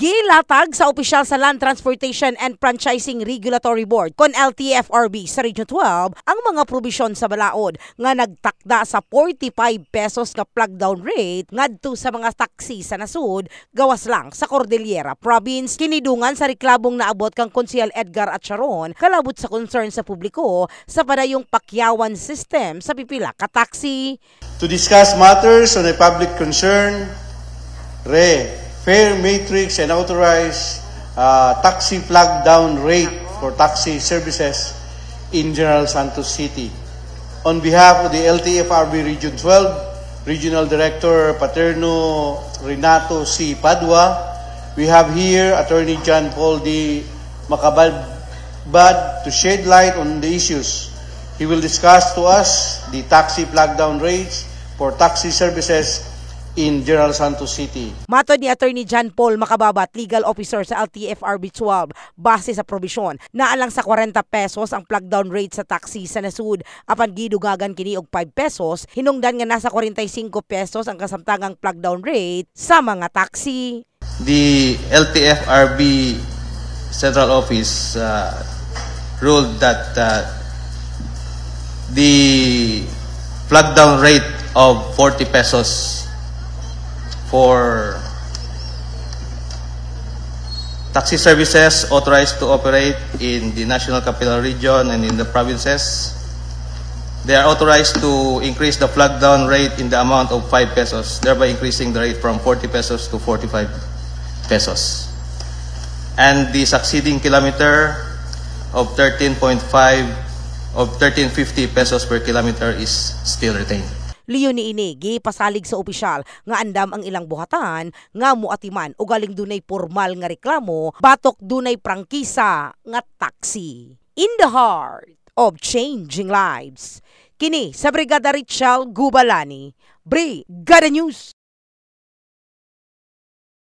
Gilatag sa opisyal sa Land Transportation and Franchising Regulatory Board kon LTFRB sa Region 12 ang mga probisyon sa balaod nga nagtakda sa 45 pesos nga plug down rate ngadto sa mga taxi sa nasud gawas lang sa Cordillera Province. Kinidungan sa reklamong naabot kang Konsehal Edgar Acharon kalabot sa concern sa publiko sa padayong pakyawan system sa pipila ka taxi. To discuss matters on a public concern, fair matrix and authorized taxi flag down rate for taxi services in General Santos City. On behalf of the LTFRB Region 12, Regional Director Paterno Renato C. Padua, we have here Attorney John Paul D. Macabad to shed light on the issues. He will discuss to us the taxi flag down rates for taxi services in General Santos City. Matod ni Attorney John Paul Macababat, Legal Officer sa LTFRB 12, base sa probisyon, naalang sa 40 pesos ang plug down rate sa taxi sa nasud. Apan gidugagan kini og 5 pesos, hinungdan nga nasa 45 pesos ang kasamtangang plug down rate sa mga taxi. The LTFRB Central Office ruled that the plug down rate of 40 pesos for taxi services authorized to operate in the National Capital Region and in the provinces, they are authorized to increase the flag down rate in the amount of 5 pesos, thereby increasing the rate from 40 pesos to 45 pesos. And the succeeding kilometer of 13.50 pesos per kilometer is still retained. Liyo ni ini gipasalig sa opisyal nga andam ang ilang buhatan nga muatiman o galing dunay formal nga reklamo batok dunay prangkisa nga taxi. In the heart of changing lives, kini sa Brigada Richelle Gubalani, Brigada News.